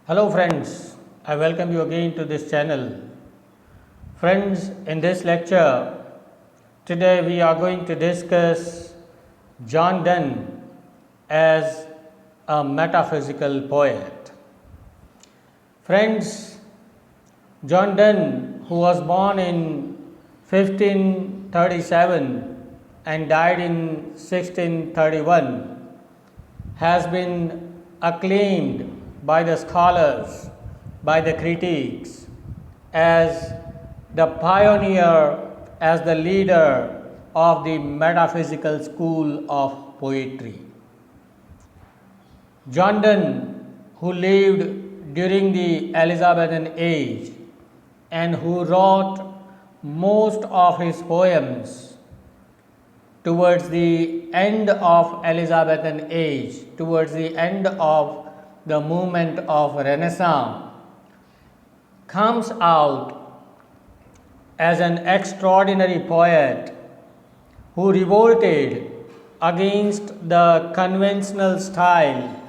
Hello friends, I welcome you again to this channel. Friends, in this lecture, today we are going to discuss John Donne as a metaphysical poet. Friends, John Donne, who was born in 1537 and died in 1631, has been acclaimed by the scholars, by the critics, as the pioneer, as the leader of the metaphysical school of poetry. John Donne, who lived during the Elizabethan Age and who wrote most of his poems towards the end of Elizabethan Age, towards the end of the movement of Renaissance, comes out as an extraordinary poet who revolted against the conventional style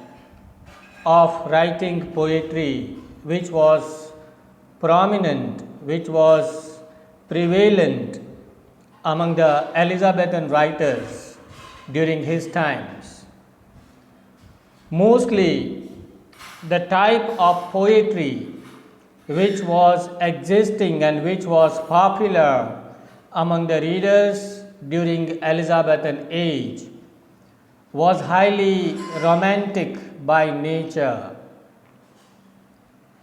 of writing poetry, which was prominent, which was prevalent among the Elizabethan writers during his times. Mostly, the type of poetry which was existing and which was popular among the readers during Elizabethan Age was highly romantic by nature,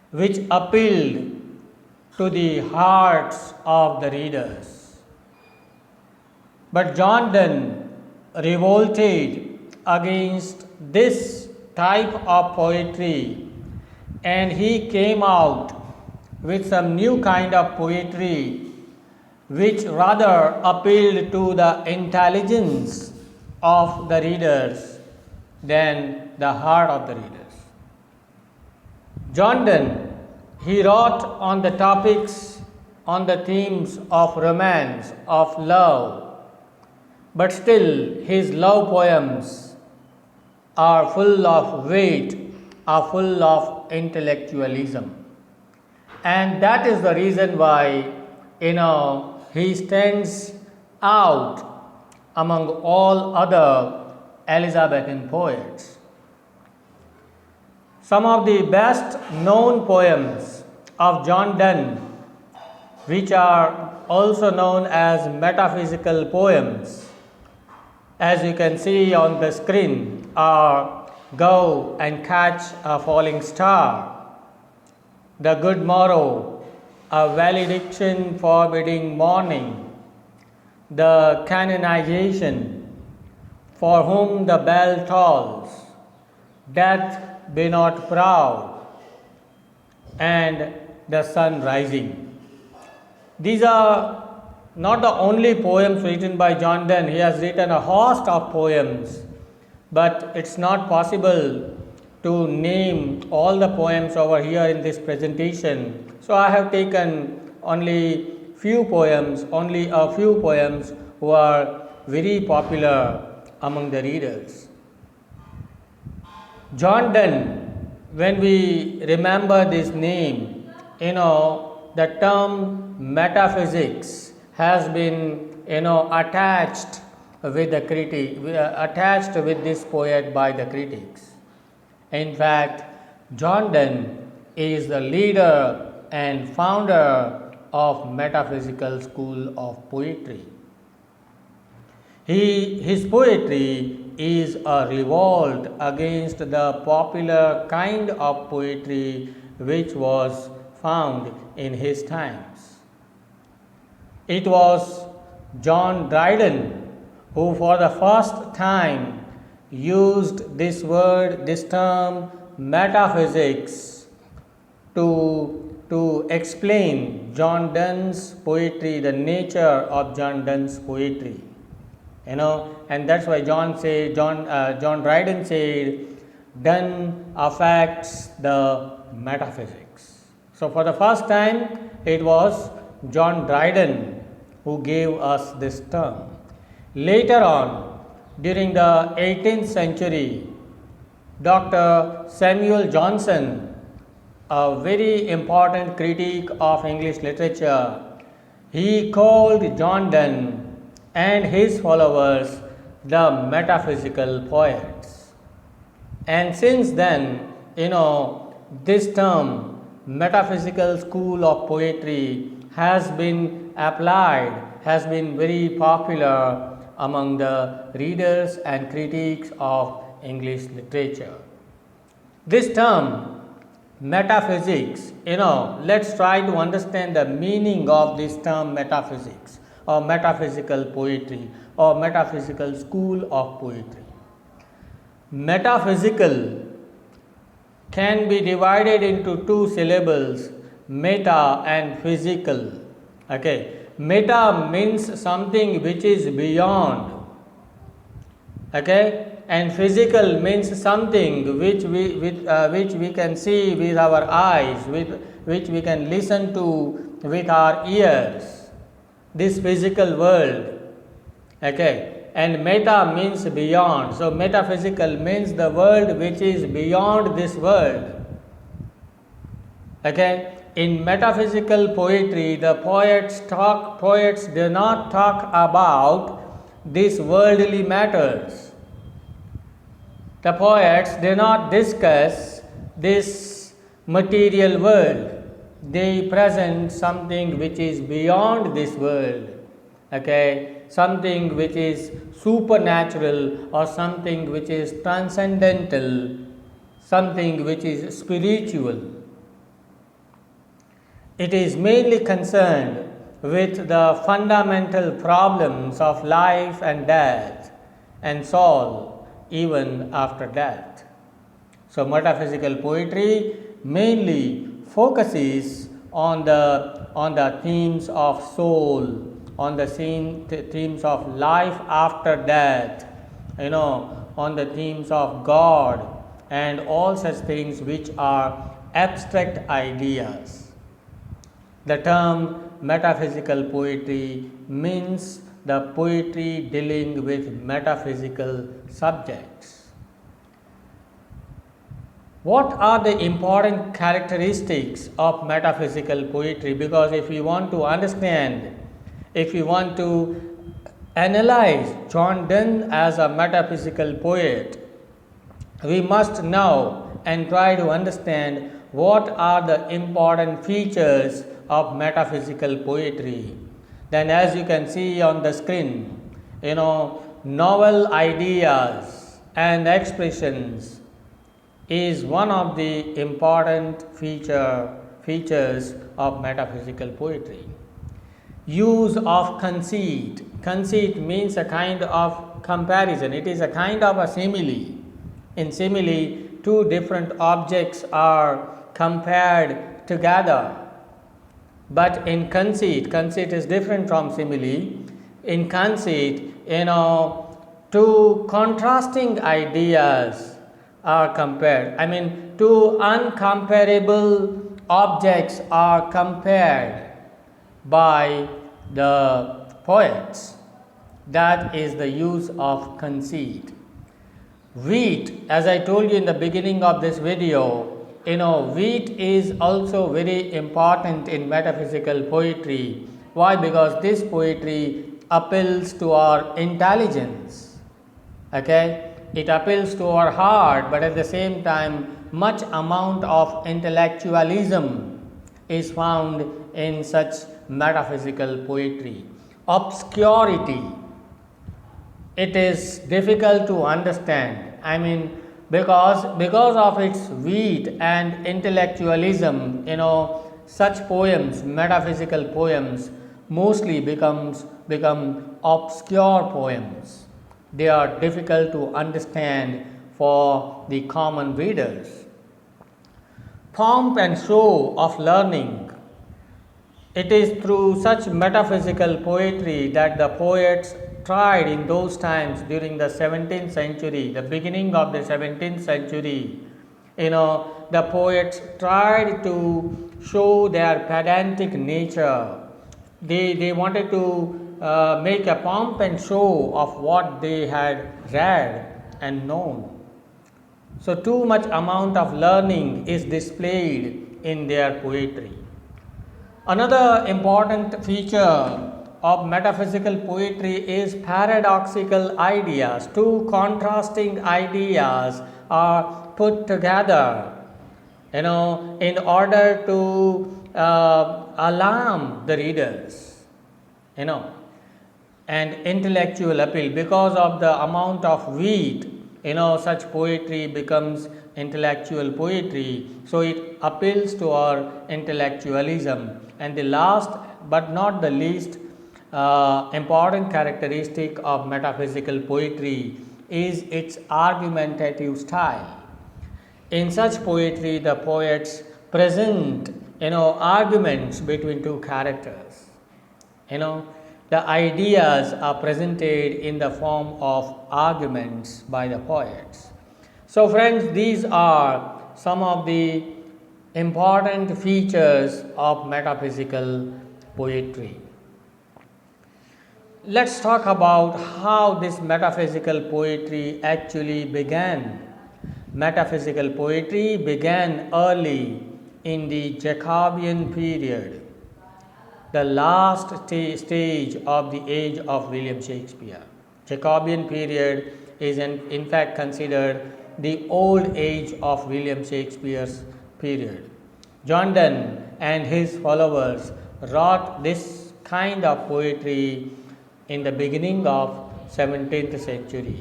which appealed to the hearts of the readers. But John Donne revolted against this type of poetry, and he came out with some new kind of poetry which rather appealed to the intelligence of the readers than the heart of the readers. John Donne, he wrote on the topics, on the themes of romance, of love, but still his love poems are full of weight, are full of intellectualism. And that is the reason why, he stands out among all other Elizabethan poets. Some of the best known poems of John Donne, which are also known as metaphysical poems, as you can see on the screen, are Go and Catch a Falling Star, The Good Morrow, A Valediction Forbidding Morning, The Canonization, For Whom the Bell Tolls, Death Be Not Proud, and The Sun Rising. These are not the only poems written by John Donne. He has written a host of poems, but it's not possible to name all the poems over here in this presentation. So I have taken only a few poems who are very popular among the readers. John Donne, when we remember this name, the term metaphysics has been attached with the critic, attached with this poet by the critics. In fact, John Donne is the leader and founder of metaphysical school of poetry. His poetry is a revolt against the popular kind of poetry which was found in his times. It was John Dryden who for the first time used this term metaphysics to explain John Donne's poetry, the nature of John Donne's poetry. And that's why John Dryden said, Donne affects the metaphysics. So for the first time, it was John Dryden who gave us this term. Later on, during the 18th century, Dr. Samuel Johnson a very important critic of English literature. He called John Donne and his followers the metaphysical poets. And since then, this term, metaphysical school of poetry, has been applied, has been very popular among the readers and critics of English literature. This term, metaphysics, let's try to understand the meaning of this term metaphysics or metaphysical poetry or metaphysical school of poetry. Metaphysical can be divided into two syllables, meta and physical. Okay, meta means something which is beyond. Okay, and physical means something which we can see with our eyes, which we can listen to with our ears. This physical world. Okay, and meta means beyond. So metaphysical means the world which is beyond this world. Okay, in metaphysical poetry, the poets do not talk about these worldly matters. The poets do not discuss this material world. They present something which is beyond this world. Okay, something which is supernatural or something which is transcendental, something which is spiritual. It is mainly concerned with the fundamental problems of life and death and soul even after death. So metaphysical poetry mainly focuses on the themes of soul, on the themes of life after death, on the themes of God and all such things which are abstract ideas. The term metaphysical poetry means the poetry dealing with metaphysical subjects. What are the important characteristics of metaphysical poetry? Because if we want to understand, if we want to analyze John Donne as a metaphysical poet, we must know and try to understand what are the important features of metaphysical poetry. Then, as you can see on the screen, novel ideas and expressions is one of the important features of metaphysical poetry. Use of conceit. Conceit means a kind of comparison. It is a kind of a simile. In simile, two different objects are compared together. But in conceit is different from simile. In conceit, two contrasting ideas are compared. Two uncomparable objects are compared by the poets. That is the use of conceit. Wheat, as I told you in the beginning of this video, wheat is also very important in metaphysical poetry. Why? Because this poetry appeals to our intelligence. Okay? It appeals to our heart, but at the same time, much amount of intellectualism is found in such metaphysical poetry. Obscurity. It is difficult to understand. Because of its wheat and intellectualism, such poems, metaphysical poems, mostly become obscure poems. They are difficult to understand for the common readers. Pomp and show of learning. It is through such metaphysical poetry that the poets tried in those times during the 17th century, the beginning of the 17th century, the poets tried to show their pedantic nature. They wanted to make a pomp and show of what they had read and known. So too much amount of learning is displayed in their poetry. Another important feature of metaphysical poetry is paradoxical ideas. Two contrasting ideas are put together, in order to alarm the readers, and intellectual appeal. Because of the amount of wheat, such poetry becomes intellectual poetry, so it appeals to our intellectualism. And the last but not the least important characteristic of metaphysical poetry is its argumentative style. In such poetry, the poets present arguments between two characters. The ideas are presented in the form of arguments by the poets. So friends, these are some of the important features of metaphysical poetry. Let's talk about how this metaphysical poetry actually began. Metaphysical poetry began early in the Jacobean period, the last stage of the age of William Shakespeare. Jacobean period is in fact considered the old age of William Shakespeare's period. John Donne and his followers wrote this kind of poetry in the beginning of 17th century,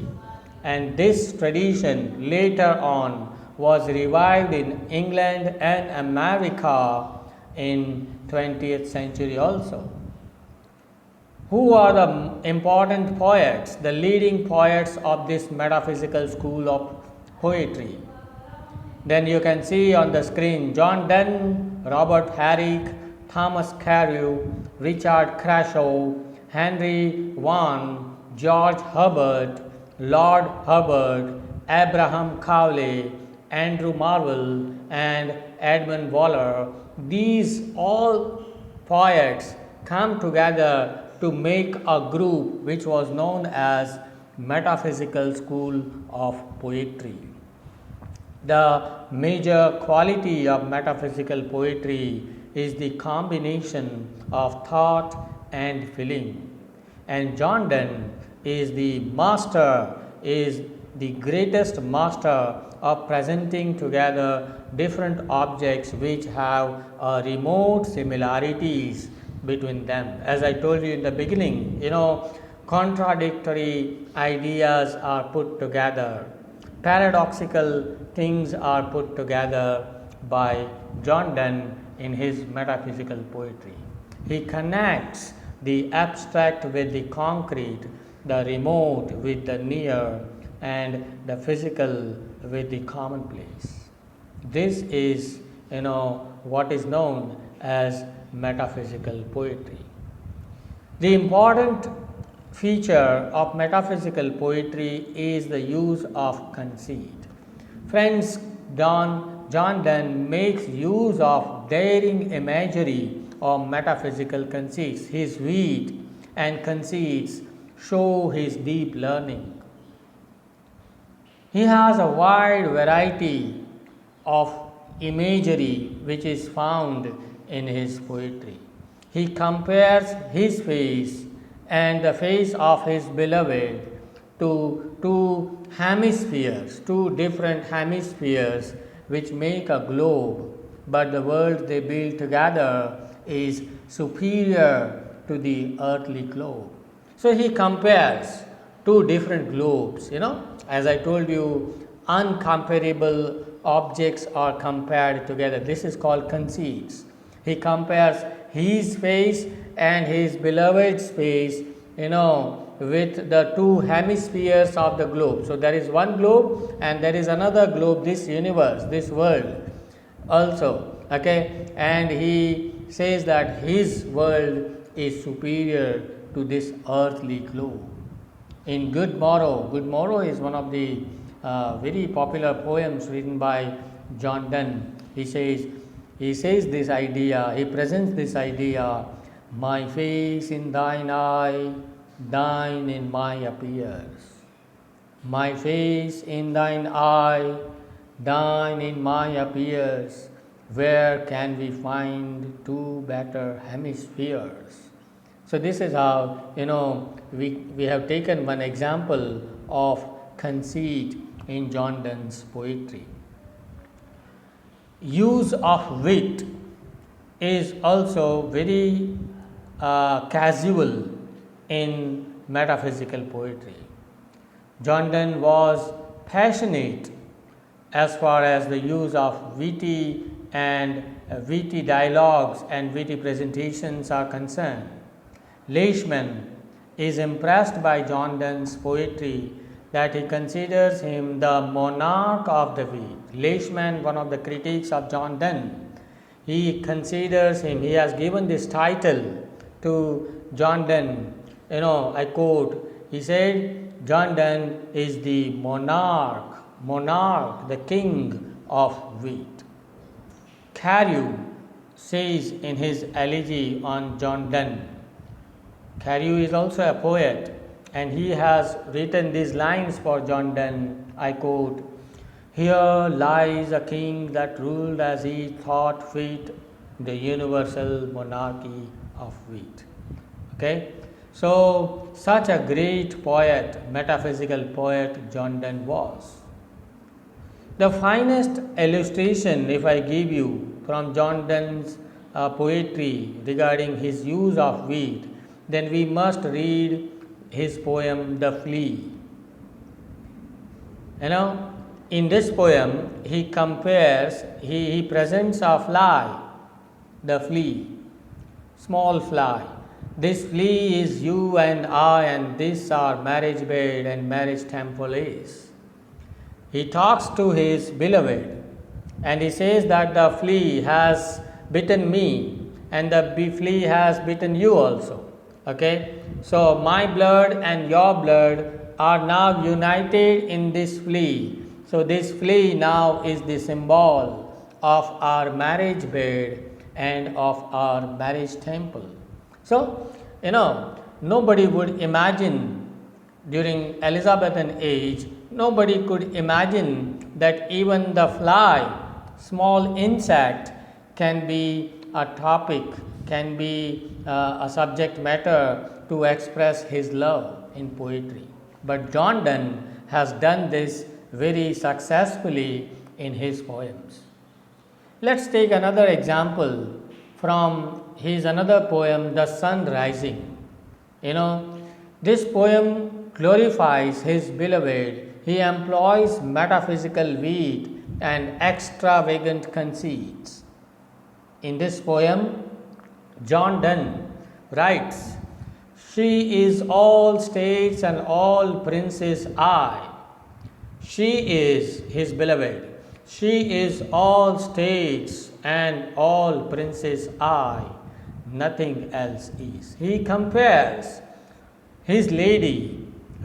and this tradition later on was revived in England and America in 20th century also. Who are the important poets, the leading poets of this metaphysical school of poetry? Then you can see on the screen John Donne, Robert Herrick, Thomas Carew, Richard Crashaw, Henry Vaughan, George Herbert, Lord Herbert, Abraham Cowley, Andrew Marvell, and Edmund Waller. These all poets come together to make a group which was known as Metaphysical School of Poetry. The major quality of metaphysical poetry is the combination of thought and feeling. And John Donne is the greatest master of presenting together different objects which have remote similarities between them. As I told you in the beginning, contradictory ideas are put together, paradoxical things are put together by John Donne in his metaphysical poetry. He connects the abstract with the concrete, the remote with the near, and the physical with the commonplace. This is, what is known as metaphysical poetry. The important feature of metaphysical poetry is the use of conceit. Friends, John Donne makes use of daring imagery or metaphysical conceits. His wit and conceits show his deep learning. He has a wide variety of imagery which is found in his poetry. He compares his face and the face of his beloved to two different hemispheres which make a globe, but the world they build together is superior to the earthly globe. So he compares two different globes, as I told you, uncomparable objects are compared together. This is called conceits. He compares his face and his beloved's face, with the two hemispheres of the globe. So there is one globe and there is another globe, this universe, this world also. Okay, and he says that his world is superior to this earthly globe. In Good Morrow is one of the very popular poems written by John Donne. He says this idea, he presents this idea, my face in thine eye, thine in my appears. My face in thine eye, thine in my appears. where can we find two better hemispheres? So this is how, we have taken one example of conceit in John Donne's poetry. Use of wit is also very casual in metaphysical poetry. John Donne was passionate as far as the use of witty dialogues and witty presentations are concerned. Leishman is impressed by John Donne's poetry that he considers him the monarch of the wit. Leishman, one of the critics of John Donne, he considers him, he has given this title to John Donne. I quote, he said, John Donne is the monarch, the king of wit. Carew says in his elegy on John Donne, Carew is also a poet, and he has written these lines for John Donne. I quote, "Here lies a king that ruled as he thought fit, the universal monarchy of wit." Okay, so such a great poet, metaphysical poet, John Donne was. The finest illustration, if I give you, from John Donne's poetry regarding his use of wit, then we must read his poem, The Flea. In this poem, he compares, he presents a fly, the flea, small fly. This flea is you and I, and this our marriage bed and marriage temple is. He talks to his beloved, and he says that the flea has bitten me, and the flea has bitten you also. Okay, so my blood and your blood are now united in this flea. So this flea now is the symbol of our marriage bed and of our marriage temple. So, nobody would imagine during Elizabethan age, nobody could imagine that even the fly, small insect, can be a topic, can be a subject matter to express his love in poetry. But John Donne has done this very successfully in his poems. Let's take another example from his another poem, The Sun Rising. This poem glorifies his beloved. He employs metaphysical wit and extravagant conceits. In this poem, John Donne writes, "She is all states and all princes I." She is his beloved. She is all states and all princes I. Nothing else is. He compares his lady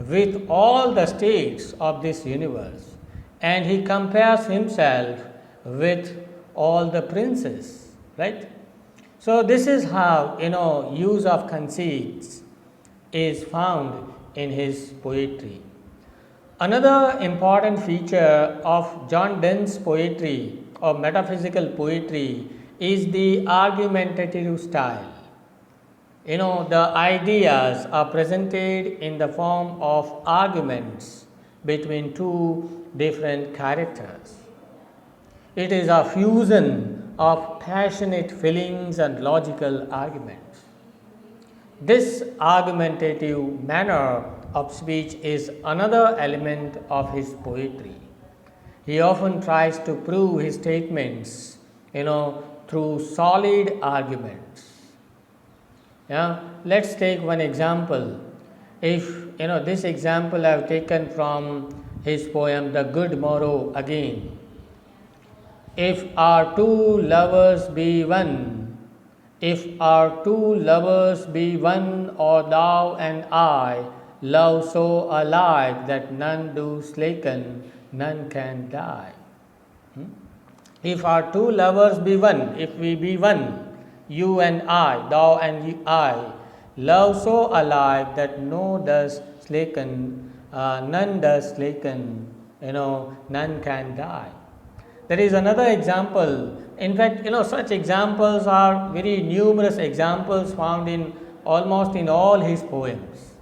with all the states of this universe, and he compares himself with all the princes, right? So this is how, use of conceits is found in his poetry. Another important feature of John Donne's poetry or metaphysical poetry is the argumentative style. The ideas are presented in the form of arguments between two different characters. It is a fusion of passionate feelings and logical arguments. This argumentative manner of speech is another element of his poetry. He often tries to prove his statements, through solid arguments. Let's take one example. If, this example I have taken from his poem, The Good Morrow again. If our two lovers be one, if our two lovers be one, or thou and I, love so alike that none do slacken, none can die. If our two lovers be one, if we be one, you and I, thou and I, love so alike that none does slacken, none can die. There is another example In fact, such examples are very numerous examples found in almost in all his poems.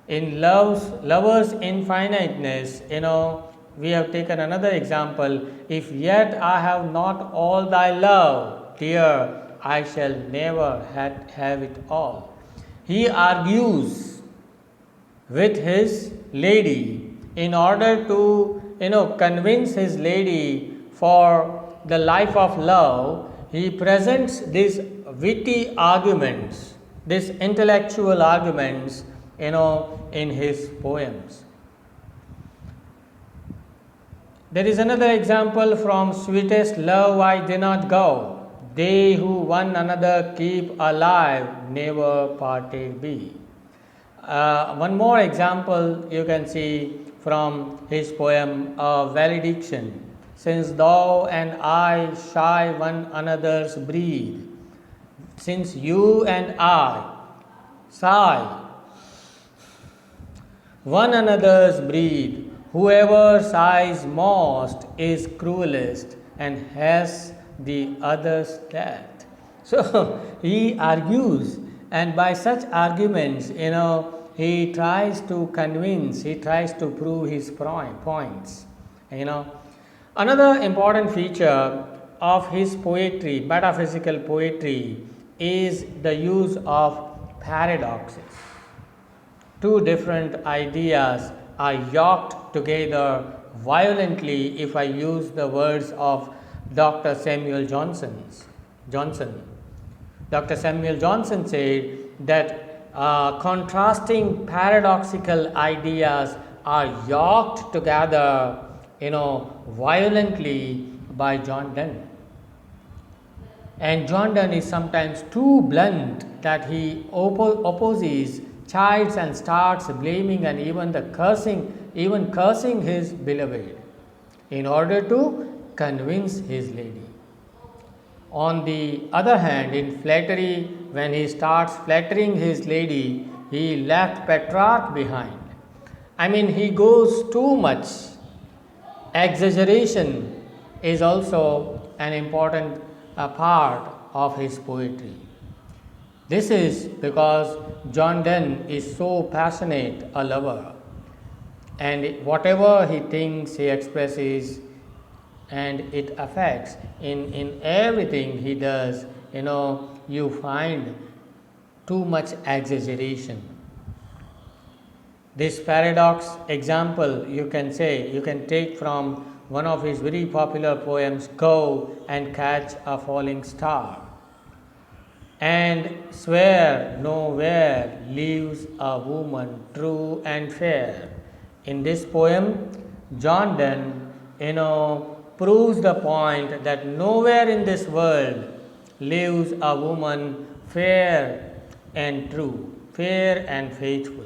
In Lover's Infiniteness, we have taken another example. If yet I have not all thy love, dear, I shall never have it all. He argues with his lady in order to, convince his lady for the life of love. He presents these witty arguments, these intellectual arguments, in his poems. There is another example from Sweetest Love I Did Not Go. They who one another keep alive never parted be. One more example you can see from his poem Valediction. Since thou and I shy one another's breed, since you and I sigh one another's breed, whoever sighs most is cruelest and has the other's death. So he argues, and by such arguments, he tries to convince, he tries to prove his points. Another important feature of his poetry, metaphysical poetry, is the use of paradoxes. Two different ideas are yoked together violently, if I use the words of Dr. Samuel Johnson. Dr. Samuel Johnson said that contrasting paradoxical ideas are yoked together, violently by John Donne. And John Donne is sometimes too blunt that he opposes, chides, and starts blaming and even cursing his beloved in order to convince his lady. On the other hand, in flattery, when he starts flattering his lady, he left Petrarch behind. He goes too much. Exaggeration is also an important part of his poetry. This is because John Donne is so passionate a lover, and whatever he thinks, he expresses, and it affects in everything he does. You find too much exaggeration. This paradox example you can take from one of his very popular poems, Go and Catch a Falling Star. And swear nowhere lives a woman true and fair. In this poem, John Donne, proves the point that nowhere in this world lives a woman fair and true, fair and faithful.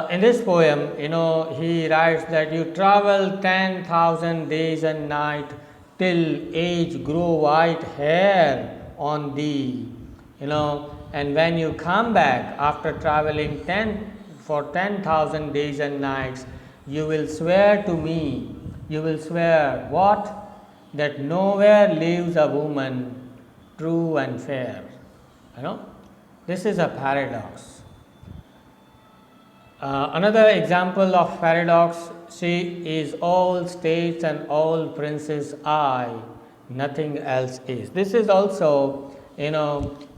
In this poem, he writes that you travel 10,000 days and night till age grow white hair on thee, and when you come back after traveling 10,000 days and nights, you will swear to me, what? That nowhere lives a woman true and fair. This is a paradox. Another example of paradox, she is all states and all princes I, nothing else is. This is also,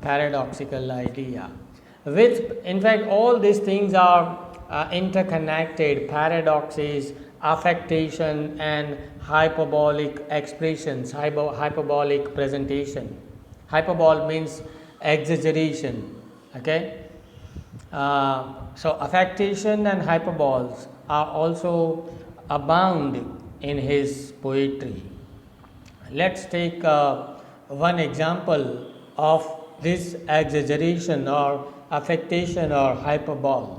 paradoxical idea. In fact, all these things are interconnected: paradoxes, affectation, and hyperbolic expressions, hyperbolic presentation. Hyperbole means exaggeration. Okay. So affectation and hyperboles are also abound in his poetry. Let's take one example of this exaggeration or affectation or hyperbole.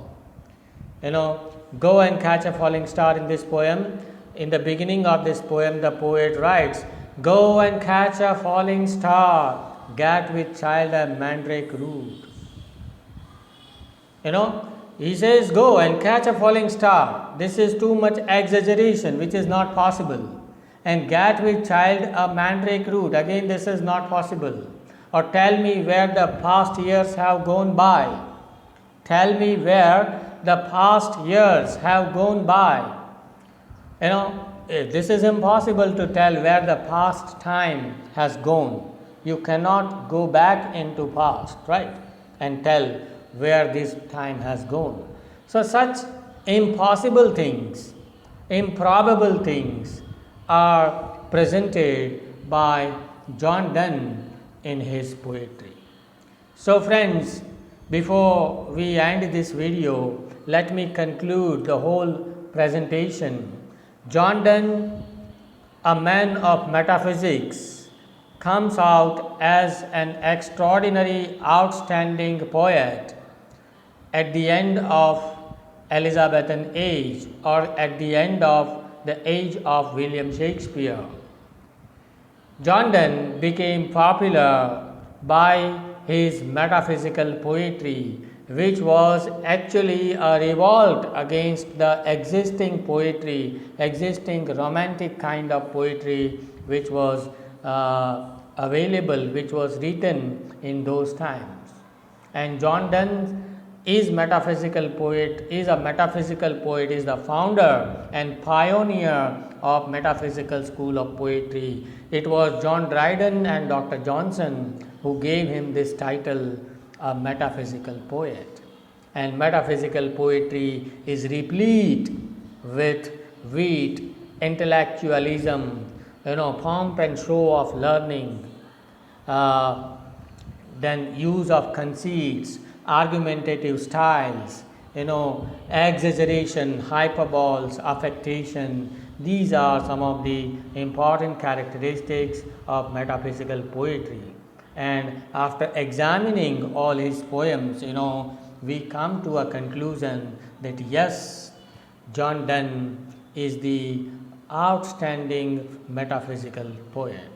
Go and catch a falling star in this poem. In the beginning of this poem, the poet writes, go and catch a falling star, get with child a mandrake root. He says, go and catch a falling star. This is too much exaggeration, which is not possible. and get with child a mandrake root. Again, this is not possible. Or tell me where the past years have gone by. Tell me where the past years have gone by. This is impossible to tell where the past time has gone. You cannot go back into past, right, and tell where this time has gone. So such impossible things, improbable things are presented by John Donne in his poetry. So friends, before we end this video, let me conclude the whole presentation. John Donne, a man of metaphysics, comes out as an extraordinary, outstanding poet at the end of Elizabethan Age, or at the end of the age of William Shakespeare. John Donne became popular by his metaphysical poetry, which was actually a revolt against the existing poetry, existing romantic kind of poetry which was available, which was written in those times. And John Donne is a metaphysical poet, is the founder and pioneer of metaphysical school of poetry. It was John Dryden and Dr. Johnson who gave him this title, a metaphysical poet. And metaphysical poetry is replete with wit, intellectualism, pomp and show of learning, then use of conceits, argumentative styles, exaggeration, hyperboles, affectation. These are some of the important characteristics of metaphysical poetry. And after examining all his poems, we come to a conclusion that yes, John Donne is the outstanding metaphysical poet.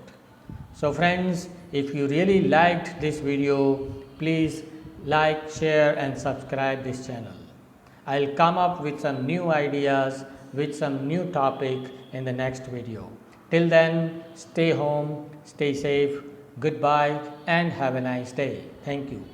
So friends, if you really liked this video, please like, share and subscribe this channel. I'll come up with some new ideas, with some new topic in the next video. Till then, stay home, stay safe, goodbye and have a nice day. Thank you.